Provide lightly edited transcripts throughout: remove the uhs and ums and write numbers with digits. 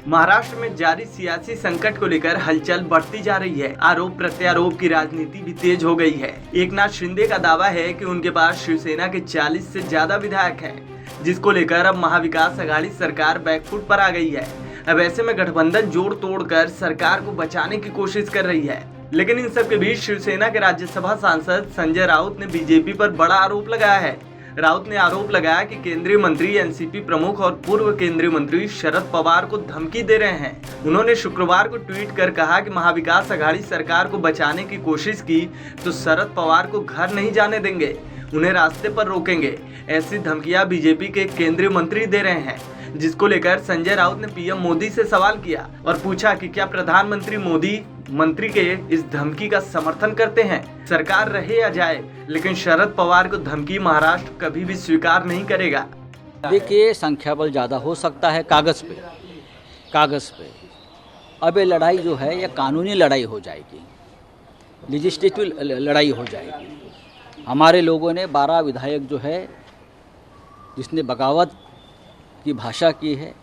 महाराष्ट्र में जारी सियासी संकट को लेकर हलचल बढ़ती जा रही है। आरोप प्रत्यारोप की राजनीति भी तेज हो गई है। एकनाथ शिंदे का दावा है कि उनके पास शिवसेना के 40 से ज्यादा विधायक हैं, जिसको लेकर अब महाविकास अघाड़ी सरकार बैकफुट पर आ गई है। अब ऐसे में गठबंधन जोड़ तोड़कर सरकार को बचाने की कोशिश कर रही है। लेकिन इन सब के बीच शिवसेना के राज्यसभा सांसद संजय राउत ने बीजेपी पर बड़ा आरोप लगाया है। राउत ने आरोप लगाया कि केंद्रीय मंत्री, एनसीपी प्रमुख और पूर्व केंद्रीय मंत्री शरद पवार को धमकी दे रहे हैं। उन्होंने शुक्रवार को ट्वीट कर कहा कि महाविकास अघाड़ी सरकार को बचाने की कोशिश की तो शरद पवार को घर नहीं जाने देंगे, उन्हें रास्ते पर रोकेंगे। ऐसी धमकियां बीजेपी के केंद्रीय मंत्री दे रहे हैं, जिसको लेकर संजय राउत ने पीएम मोदी से सवाल किया और पूछा कि क्या प्रधानमंत्री मोदी मंत्री के इस धमकी का समर्थन करते हैं। सरकार रहे या जाए, लेकिन शरद पवार को धमकी महाराष्ट्र कभी भी स्वीकार नहीं करेगा। देखिए, संख्या बल ज़्यादा हो सकता है कागज़ पे। अब ये लड़ाई जो है ये कानूनी लड़ाई हो जाएगी, लेजिस्लेटिव लड़ाई हो जाएगी। हमारे लोगों ने 12 विधायक जो है जिसने बगावत की भाषा की है,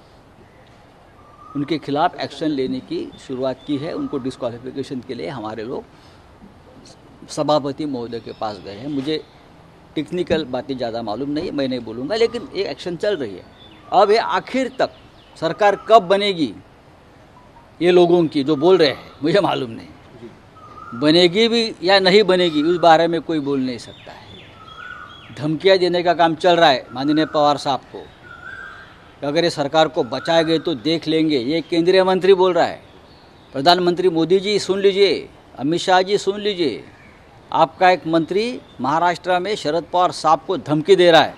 उनके खिलाफ एक्शन लेने की शुरुआत की है। उनको डिस्क्वालिफिकेशन के लिए हमारे लोग सभापति महोदय के पास गए हैं। मुझे टेक्निकल बातें ज़्यादा मालूम नहीं है, मैं नहीं बोलूँगा, लेकिन ये एक्शन चल रही है। अब ये आखिर तक सरकार कब बनेगी, ये लोगों की जो बोल रहे हैं मुझे मालूम नहीं। बनेगी भी या नहीं बनेगी उस बारे में कोई बोल नहीं सकता है। धमकियाँ देने का काम चल रहा है माननीय पवार साहब को। अगर ये सरकार को बचाए गए तो देख लेंगे, ये केंद्रीय मंत्री बोल रहा है। प्रधानमंत्री मोदी जी सुन लीजिए, अमित शाह जी सुन लीजिए, आपका एक मंत्री महाराष्ट्र में शरद पवार साहब को धमकी दे रहा है।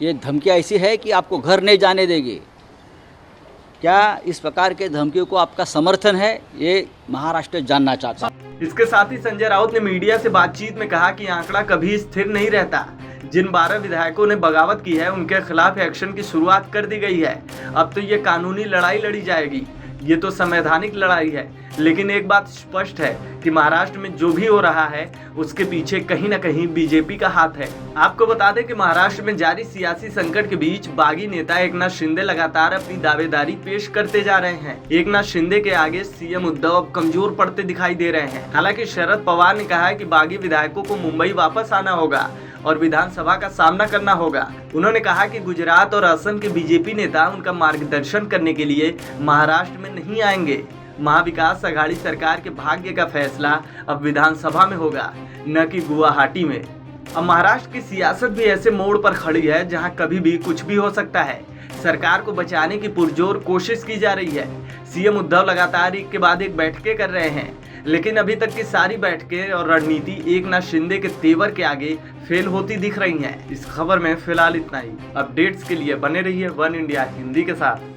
ये धमकी ऐसी है कि आपको घर नहीं जाने देगी। क्या इस प्रकार के धमकियों को आपका समर्थन है, ये महाराष्ट्र जानना चाहता है। इसके साथ ही संजय राउत ने मीडिया से बातचीत में कहा कि आंकड़ा कभी स्थिर नहीं रहता। जिन 12 विधायकों ने बगावत की है उनके खिलाफ एक्शन की शुरुआत कर दी गई है। अब तो ये कानूनी लड़ाई लड़ी जाएगी, ये तो संवैधानिक लड़ाई है। लेकिन एक बात स्पष्ट है कि महाराष्ट्र में जो भी हो रहा है उसके पीछे कहीं ना कहीं बीजेपी का हाथ है। आपको बता दें कि महाराष्ट्र में जारी सियासी संकट के बीच बागी नेता एकनाथ शिंदे लगातार अपनी दावेदारी पेश करते जा रहे हैं। एकनाथ शिंदे के आगे सीएम उद्धव अब कमजोर पड़ते दिखाई दे रहे हैं। हालांकि शरद पवार ने कहा है कि बागी विधायकों को मुंबई वापस आना होगा और विधानसभा का सामना करना होगा। उन्होंने कहा कि गुजरात और असम के बीजेपी नेता उनका मार्गदर्शन करने के लिए महाराष्ट्र में नहीं आएंगे। महाविकास अघाड़ी सरकार के भाग्य का फैसला अब विधानसभा में होगा, न कि गुवाहाटी में। अब महाराष्ट्र की सियासत भी ऐसे मोड़ पर खड़ी है जहां कभी भी कुछ भी हो सकता है। सरकार को बचाने की पुरजोर कोशिश की जा रही है। सीएम उद्धव लगातार एक के बाद एक बैठकें कर रहे हैं, लेकिन अभी तक की सारी बैठकें और रणनीति एकनाथ शिंदे के तेवर के आगे फेल होती दिख रही हैं। इस खबर में फिलहाल इतना ही। अपडेट्स के लिए बने रहिए वन इंडिया हिंदी के साथ।